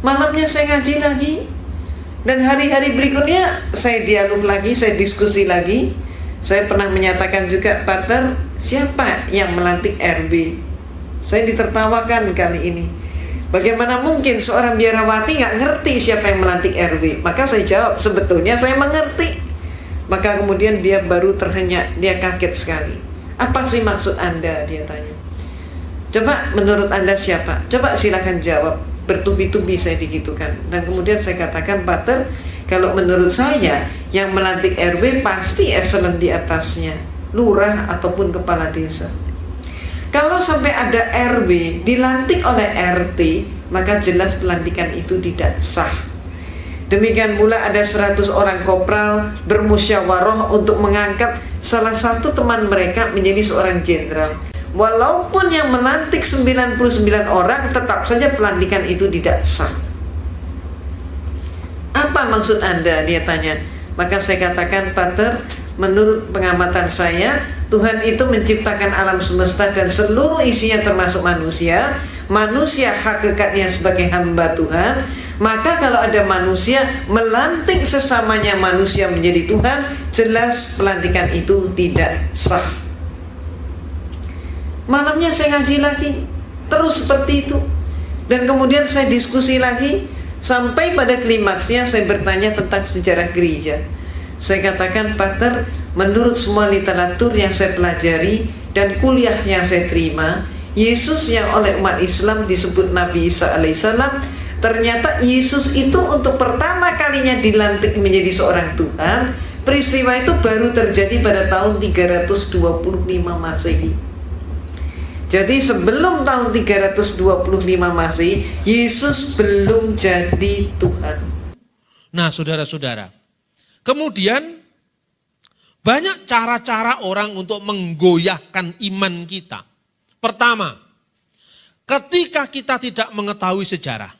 Malamnya saya ngaji lagi. Dan hari-hari berikutnya saya dialog lagi, saya diskusi lagi. Saya pernah menyatakan juga, Pater, siapa yang melantik RW? Saya ditertawakan kali ini. Bagaimana mungkin seorang biarawati nggak ngerti siapa yang melantik RW? Maka saya jawab, sebetulnya saya mengerti. Maka kemudian dia baru terhenyak, dia kaget sekali. Apa sih maksud Anda? Dia tanya. Coba menurut Anda siapa? Coba silakan jawab. Bertubi-tubi saya digitukan. Dan kemudian saya katakan, Pater, kalau menurut saya yang melantik RW pasti eselon di atasnya, lurah ataupun kepala desa. Kalau sampai ada RW dilantik oleh RT, maka jelas pelantikan itu tidak sah. Demikian pula ada 100 orang kopral bermusyawarah untuk mengangkat salah satu teman mereka menjadi seorang jenderal. Walaupun yang melantik 99 orang, tetap saja pelantikan itu tidak sah. Apa maksud Anda? Dia tanya. Maka saya katakan, Pater, menurut pengamatan saya, Tuhan itu menciptakan alam semesta dan seluruh isinya termasuk manusia. Manusia hakikatnya sebagai hamba Tuhan. Maka kalau ada manusia melantik sesamanya manusia menjadi Tuhan, jelas pelantikan itu tidak sah. Malamnya saya ngaji lagi, terus seperti itu. Dan kemudian saya diskusi lagi, sampai pada klimaksnya saya bertanya tentang sejarah gereja. Saya katakan, Pater, menurut semua literatur yang saya pelajari dan kuliah yang saya terima, Yesus yang oleh umat Islam disebut Nabi Isa alaihissalam, ternyata Yesus itu untuk pertama kalinya dilantik menjadi seorang Tuhan. Peristiwa itu baru terjadi pada tahun 325 Masehi. Jadi sebelum tahun 325 Masehi, Yesus belum jadi Tuhan. Nah, saudara-saudara, kemudian banyak cara-cara orang untuk menggoyahkan iman kita. Pertama, ketika kita tidak mengetahui sejarah,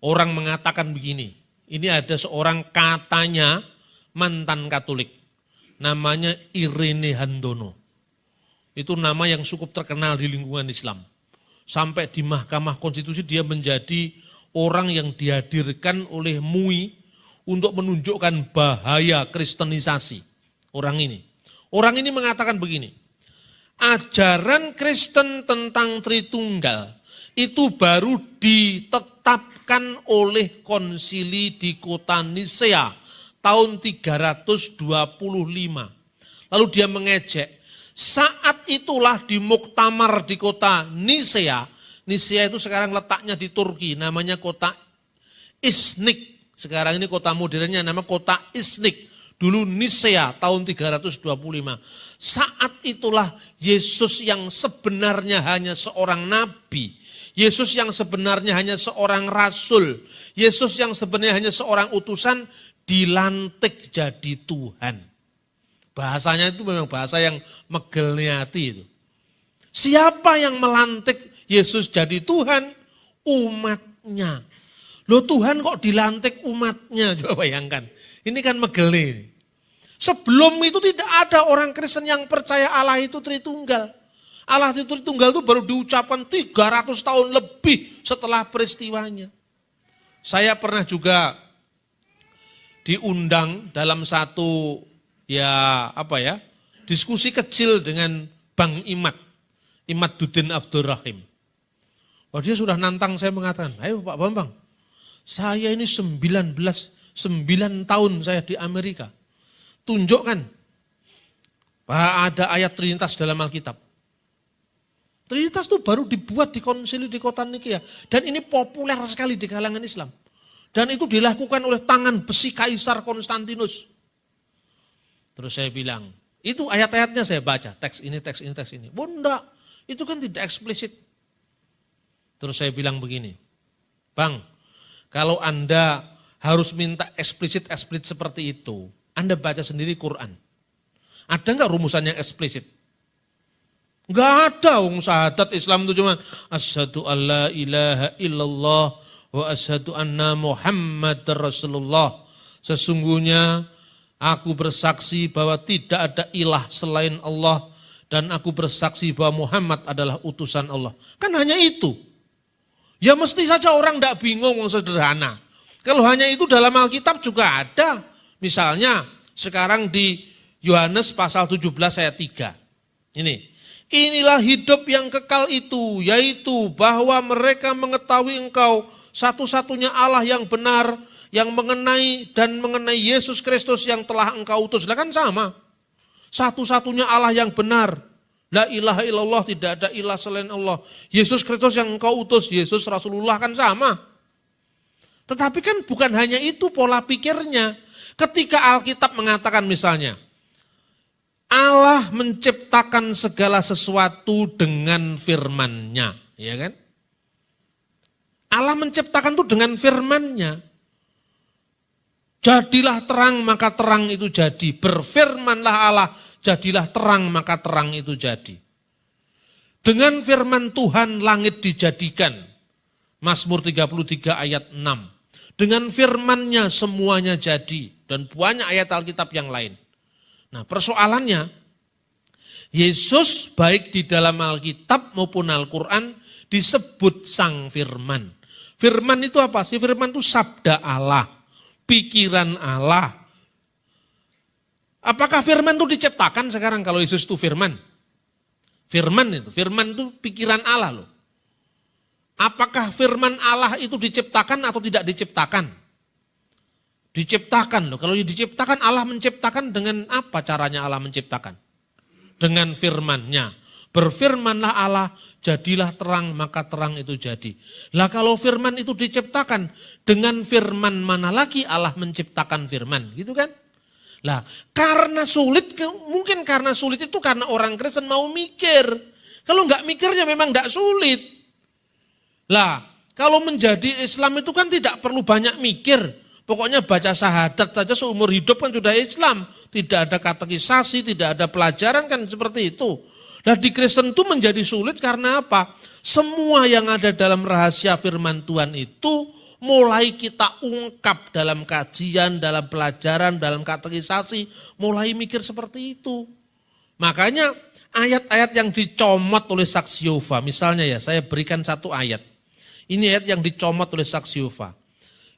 orang mengatakan begini, ini ada seorang katanya mantan Katolik, namanya Irene Handono. Itu nama yang cukup terkenal di lingkungan Islam. Sampai di Mahkamah Konstitusi dia menjadi orang yang dihadirkan oleh MUI untuk menunjukkan bahaya kristenisasi orang ini. Orang ini mengatakan begini, ajaran Kristen tentang Tritunggal itu baru ditetapkan oleh konsili di kota Nisea tahun 325. Lalu dia mengejek, saat itulah di muktamar di kota Nisea. Nisea itu sekarang letaknya di Turki, namanya kota Iznik. Sekarang ini kota modernnya nama kota Iznik. Dulu Nisea tahun 325. Saat itulah Yesus yang sebenarnya hanya seorang nabi. Yesus yang sebenarnya hanya seorang rasul. Yesus yang sebenarnya hanya seorang utusan dilantik jadi Tuhan. Bahasanya itu memang bahasa yang megelniati itu. Siapa yang melantik Yesus jadi Tuhan? Umatnya. Loh, Tuhan kok dilantik umatnya? Coba bayangkan. Ini kan megelni. Sebelum itu tidak ada orang Kristen yang percaya Allah itu Tritunggal. Allah itu Tritunggal itu baru diucapkan 300 tahun lebih setelah peristiwanya. Saya pernah juga diundang dalam satu diskusi kecil dengan Bang Imaduddin Abdurrahim. Dia sudah nantang saya mengatakan, ayo Pak Bambang, saya ini 9 tahun saya di Amerika. Tunjukkan bahwa ada ayat Trinitas dalam Alkitab. Trinitas itu baru dibuat di konsili di kota Nikea. Dan ini populer sekali di kalangan Islam. Dan itu dilakukan oleh tangan besi Kaisar Konstantinus. Terus saya bilang, itu ayat-ayatnya saya baca, teks ini. Bunda, itu kan tidak eksplisit. Terus saya bilang begini, Bang, kalau Anda harus minta eksplisit seperti itu, Anda baca sendiri Quran. Ada nggak rumusan yang eksplisit? Nggak ada, syahadat Islam itu cuma asyhadu alla ilaha illallah wa asyhadu anna Muhammadar Rasulullah. Sesungguhnya aku bersaksi bahwa tidak ada ilah selain Allah dan aku bersaksi bahwa Muhammad adalah utusan Allah. Kan hanya itu. Ya mesti saja orang tidak bingung, sederhana. Kalau hanya itu dalam Alkitab juga ada. Misalnya sekarang di Yohanes pasal 17 ayat 3. Inilah hidup yang kekal itu, yaitu bahwa mereka mengetahui engkau satu-satunya Allah yang benar, yang mengenai Yesus Kristus yang telah engkau utus. Lah kan sama. Satu-satunya Allah yang benar. La ilaha illallah, tidak ada ilah selain Allah. Yesus Kristus yang engkau utus, Yesus Rasulullah kan sama. Tetapi kan bukan hanya itu pola pikirnya. Ketika Alkitab mengatakan misalnya, Allah menciptakan segala sesuatu dengan firman-Nya, ya kan? Allah menciptakan itu dengan firman-Nya. Jadilah terang, maka terang itu jadi. Berfirmanlah Allah, jadilah terang, maka terang itu jadi. Dengan firman Tuhan langit dijadikan. Mazmur 33 ayat 6. Dengan firman-Nya semuanya jadi. Dan banyak ayat Alkitab yang lain. Nah persoalannya, Yesus baik di dalam Alkitab maupun Al-Quran disebut Sang Firman. Firman itu apa sih? Firman itu sabda Allah, pikiran Allah. Apakah firman itu diciptakan sekarang kalau Yesus itu firman? Firman itu pikiran Allah loh. Apakah firman Allah itu diciptakan atau tidak diciptakan? Diciptakan loh. Kalau diciptakan, Allah menciptakan dengan apa caranya Allah menciptakan? Dengan firman-Nya. Berfirmanlah Allah, jadilah terang, maka terang itu jadi. Lah kalau firman itu diciptakan, dengan firman mana lagi Allah menciptakan firman, gitu kan? Lah karena sulit, mungkin karena sulit itu karena orang Kristen mau mikir. Kalau enggak mikirnya memang enggak sulit. Lah kalau menjadi Islam itu kan tidak perlu banyak mikir. Pokoknya baca syahadat saja seumur hidup kan sudah Islam. Tidak ada katekisasi, tidak ada pelajaran kan seperti itu. Nah di Kristen itu menjadi sulit karena apa? Semua yang ada dalam rahasia firman Tuhan itu mulai kita ungkap dalam kajian, dalam pelajaran, dalam katekisasi, mulai mikir seperti itu. Makanya ayat-ayat yang dicomot oleh saksi Yehova, misalnya ya saya berikan satu ayat. Ini ayat yang dicomot oleh saksi Yehova.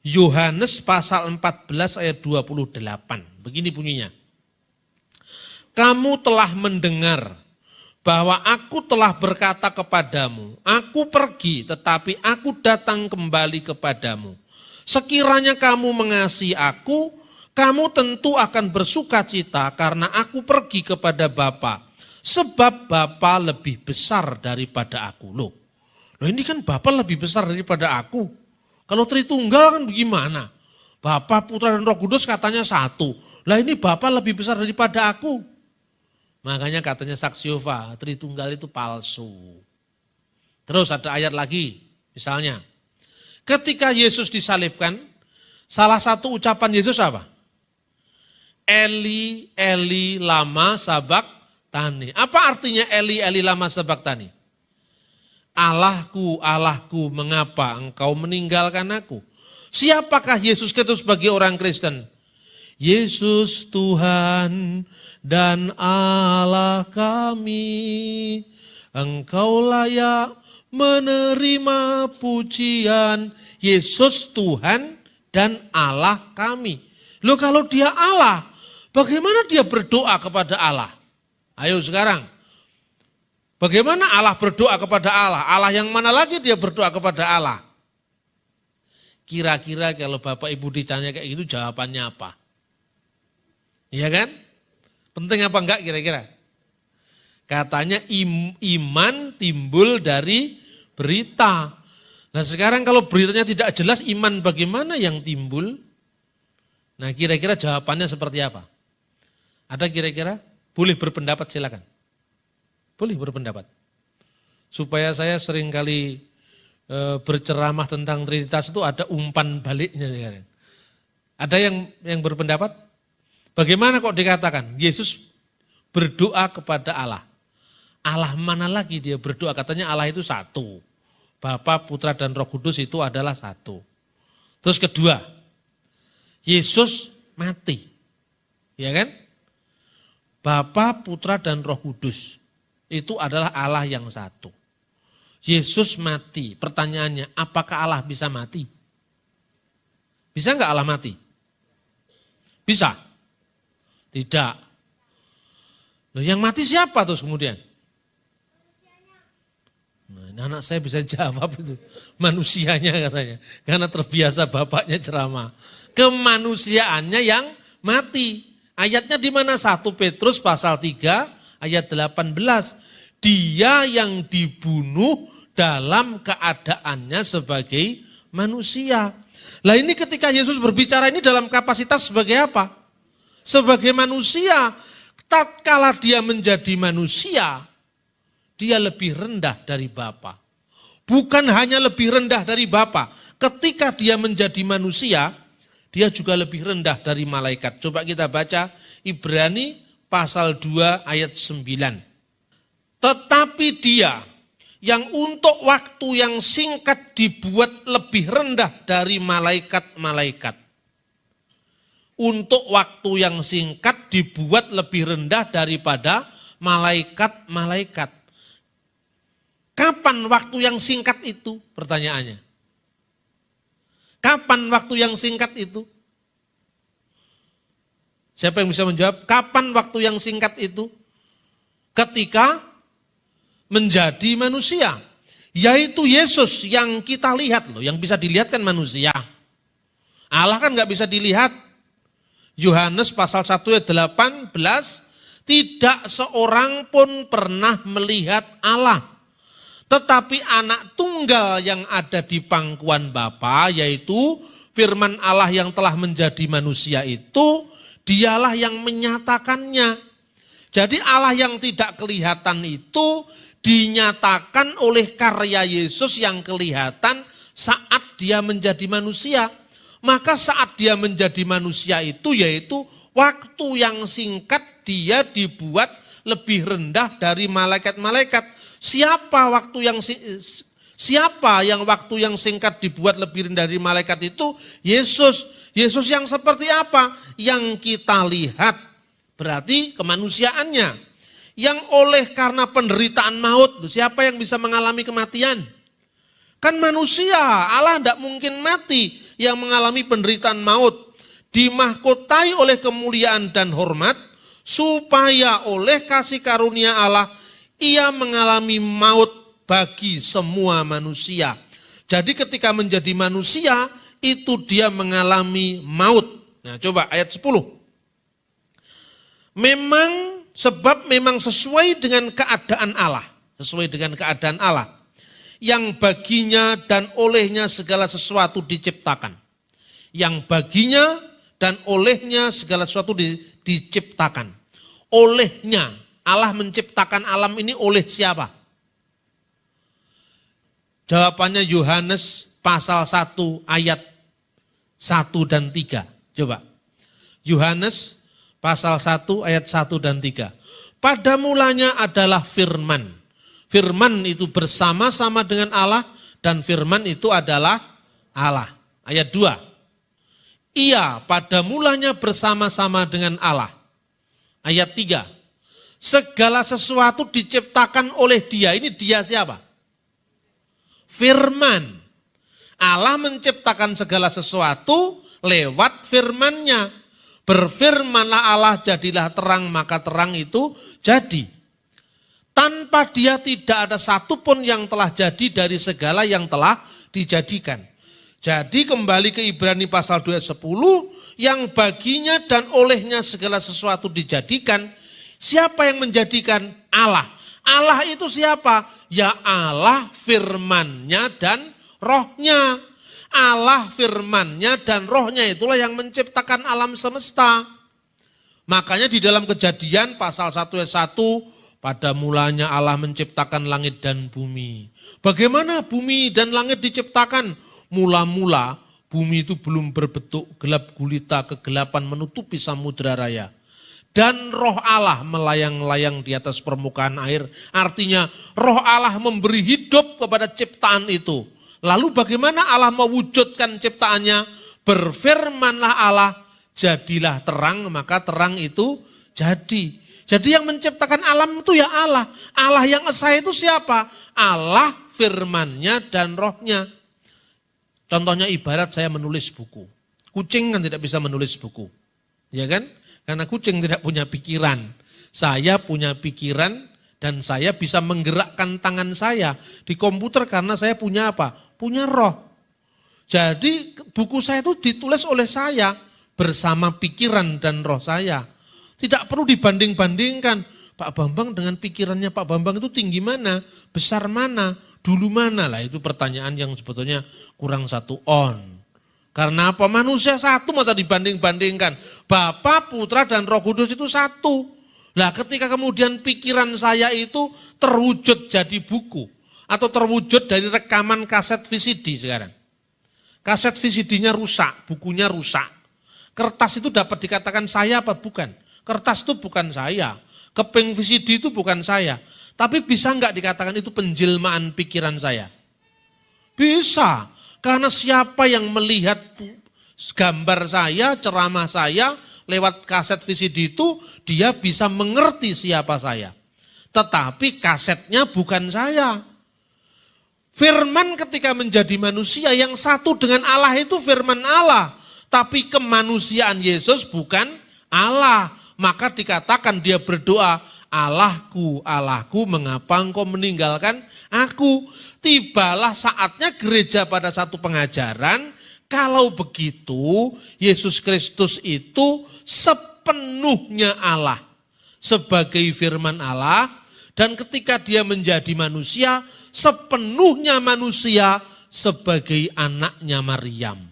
Yohanes pasal 14 ayat 28, begini bunyinya. Kamu telah mendengar bahwa aku telah berkata kepadamu, aku pergi tetapi aku datang kembali kepadamu. Sekiranya kamu mengasihi aku, kamu tentu akan bersuka cita karena aku pergi kepada Bapa. Sebab Bapa lebih besar daripada aku. Loh ini kan Bapa lebih besar daripada aku. Kalau Tritunggal kan bagaimana? Bapa, Putra dan Roh Kudus katanya satu. Lah ini Bapa lebih besar daripada aku. Makanya katanya saksi Yehova, Tritunggal itu palsu. Terus ada ayat lagi, misalnya. Ketika Yesus disalibkan, salah satu ucapan Yesus apa? Eli, Eli, lama sabaktani. Apa artinya Eli, Eli, lama sabaktani? Allahku, Allahku, mengapa engkau meninggalkan aku? Siapakah Yesus Kristus bagi orang Kristen? Yesus Tuhan dan Allah kami, engkau layak menerima pujian. Yesus Tuhan dan Allah kami. Loh kalau dia Allah, bagaimana dia berdoa kepada Allah? Ayo sekarang, bagaimana Allah berdoa kepada Allah? Allah yang mana lagi dia berdoa kepada Allah? Kira-kira kalau Bapak Ibu ditanya kayak gitu jawabannya apa? Iya kan? Penting apa enggak kira-kira? Katanya iman timbul dari berita. Nah sekarang kalau beritanya tidak jelas, iman bagaimana yang timbul? Nah kira-kira jawabannya seperti apa? Ada kira-kira? Boleh berpendapat silakan. Boleh berpendapat. Supaya saya seringkali berceramah tentang Trinitas itu ada umpan baliknya. Ada yang berpendapat? Bagaimana kok dikatakan Yesus berdoa kepada Allah? Allah mana lagi dia berdoa? Katanya Allah itu satu. Bapa, Putra dan Roh Kudus itu adalah satu. Terus kedua, Yesus mati. Ya kan? Bapa, Putra dan Roh Kudus itu adalah Allah yang satu. Yesus mati. Pertanyaannya, apakah Allah bisa mati? Bisa enggak Allah mati? Bisa? Tidak. Loh, yang mati siapa terus kemudian? Nah, anak saya bisa jawab itu. Manusianya katanya. Karena terbiasa bapaknya ceramah. Kemanusiaannya yang mati. Ayatnya di mana? 1 Petrus pasal 3 ayat 18. Dia yang dibunuh dalam keadaannya sebagai manusia. Lah ini ketika Yesus berbicara ini dalam kapasitas sebagai apa? Sebagai manusia. Tatkala dia menjadi manusia, dia lebih rendah dari Bapa. Bukan hanya lebih rendah dari Bapa, ketika dia menjadi manusia, dia juga lebih rendah dari malaikat. Coba kita baca Ibrani pasal 2 ayat 9. Tetapi dia yang untuk waktu yang singkat dibuat lebih rendah dari malaikat-malaikat. Untuk waktu yang singkat dibuat lebih rendah daripada malaikat-malaikat. Kapan waktu yang singkat itu? Pertanyaannya. Kapan waktu yang singkat itu? Siapa yang bisa menjawab? Kapan waktu yang singkat itu? Ketika menjadi manusia. Yaitu Yesus yang kita lihat loh. Yang bisa dilihat kan manusia. Allah kan gak bisa dilihat. Yohanes pasal 1 ayat 18. Tidak seorang pun pernah melihat Allah. Tetapi anak tunggal yang ada di pangkuan Bapa, yaitu firman Allah yang telah menjadi manusia itu, dialah yang menyatakannya. Jadi Allah yang tidak kelihatan itu dinyatakan oleh karya Yesus yang kelihatan saat dia menjadi manusia. Maka saat dia menjadi manusia itu yaitu waktu yang singkat dia dibuat lebih rendah dari malaikat-malaikat. Siapa yang waktu yang singkat dibuat lebih rendah dari malaikat itu? Yesus. Yesus yang seperti apa? Yang kita lihat. Berarti kemanusiaannya. Yang oleh karena penderitaan maut. Siapa yang bisa mengalami kematian? Kan manusia. Allah tidak mungkin mati yang mengalami penderitaan maut. Dimahkotai oleh kemuliaan dan hormat. Supaya oleh kasih karunia Allah ia mengalami maut bagi semua manusia. Jadi ketika menjadi manusia, itu dia mengalami maut. Nah coba ayat 10. Sebab memang sesuai dengan keadaan Allah. Sesuai dengan keadaan Allah. Yang baginya dan olehnya segala sesuatu diciptakan. Yang baginya dan olehnya segala sesuatu diciptakan. Olehnya. Allah menciptakan alam ini oleh siapa? Jawabannya Yohanes pasal 1 ayat 1 dan 3. Coba. Yohanes pasal 1 ayat 1 dan 3. Pada mulanya adalah firman. Firman itu bersama-sama dengan Allah dan firman itu adalah Allah. Ayat 2. Ia pada mulanya bersama-sama dengan Allah. Ayat 3. Segala sesuatu diciptakan oleh dia. Ini dia siapa? Firman. Allah menciptakan segala sesuatu lewat firman-Nya. Berfirmanlah Allah, jadilah terang, maka terang itu jadi. Tanpa dia tidak ada satupun yang telah jadi dari segala yang telah dijadikan. Jadi kembali ke Ibrani pasal 2 ayat 10, yang baginya dan olehnya segala sesuatu dijadikan. Siapa yang menjadikan? Allah. Allah itu siapa? Ya Allah, firman-Nya dan rohnya. Allah, firman-Nya dan rohnya itulah yang menciptakan alam semesta. Makanya di dalam Kejadian pasal 1 ayat 1, pada mulanya Allah menciptakan langit dan bumi. Bagaimana bumi dan langit diciptakan? Mula-mula bumi itu belum berbentuk, gelap gulita, kegelapan menutupi samudera raya. Dan roh Allah melayang-layang di atas permukaan air. Artinya roh Allah memberi hidup kepada ciptaan itu. Lalu bagaimana Allah mewujudkan ciptaannya? Berfirmanlah Allah, jadilah terang, maka terang itu jadi. Jadi yang menciptakan alam itu ya Allah. Allah yang esa itu siapa? Allah, firman-Nya dan rohnya. Contohnya ibarat saya menulis buku. Kucing kan tidak bisa menulis buku. Ya kan? Karena kucing tidak punya pikiran. Saya punya pikiran dan saya bisa menggerakkan tangan saya di komputer karena saya punya apa? Punya roh. Jadi buku saya itu ditulis oleh saya bersama pikiran dan roh saya. Tidak perlu dibanding-bandingkan. Pak Bambang dengan pikirannya Pak Bambang itu tinggi mana, besar mana, dulu mana. Lah itu pertanyaan yang sebetulnya kurang satu on. Karena apa? Manusia satu masa dibanding-bandingkan. Bapa, Putra dan Roh Kudus itu satu. Lah ketika kemudian pikiran saya itu terwujud jadi buku. Atau terwujud dari rekaman kaset VCD sekarang. Kaset VCD-nya rusak, bukunya rusak. Kertas itu dapat dikatakan saya apa bukan? Kertas itu bukan saya. Keping VCD itu bukan saya. Tapi bisa enggak dikatakan itu penjelmaan pikiran saya? Bisa. Karena siapa yang melihat gambar saya, ceramah saya lewat kaset VCD itu, dia bisa mengerti siapa saya. Tetapi kasetnya bukan saya. Firman ketika menjadi manusia yang satu dengan Allah itu firman Allah. Tapi kemanusiaan Yesus bukan Allah. Maka dikatakan dia berdoa, Allahku, Allahku, mengapa engkau meninggalkan aku? Tibalah saatnya gereja pada satu pengajaran, kalau begitu Yesus Kristus itu sepenuhnya Allah sebagai firman Allah, dan ketika dia menjadi manusia, sepenuhnya manusia sebagai anaknya Maryam.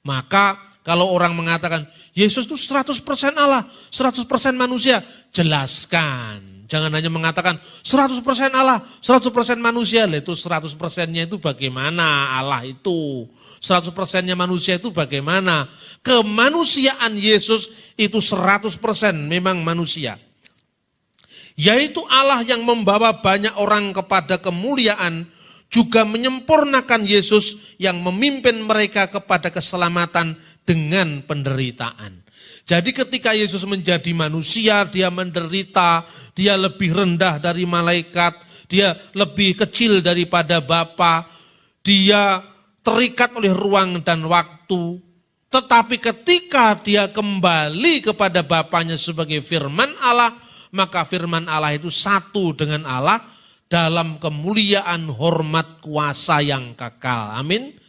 Maka kalau orang mengatakan, Yesus itu 100% Allah, 100% manusia, jelaskan. Jangan hanya mengatakan 100% Allah, 100% manusia. Itu 100%-nya itu bagaimana Allah itu? 100%-nya manusia itu bagaimana? Kemanusiaan Yesus itu 100% memang manusia. Yaitu Allah yang membawa banyak orang kepada kemuliaan, juga menyempurnakan Yesus yang memimpin mereka kepada keselamatan dengan penderitaan. Jadi ketika Yesus menjadi manusia, dia menderita, dia lebih rendah dari malaikat, dia lebih kecil daripada Bapa, dia terikat oleh ruang dan waktu. Tetapi ketika dia kembali kepada Bapanya sebagai firman Allah, maka firman Allah itu satu dengan Allah dalam kemuliaan, hormat, kuasa yang kekal. Amin.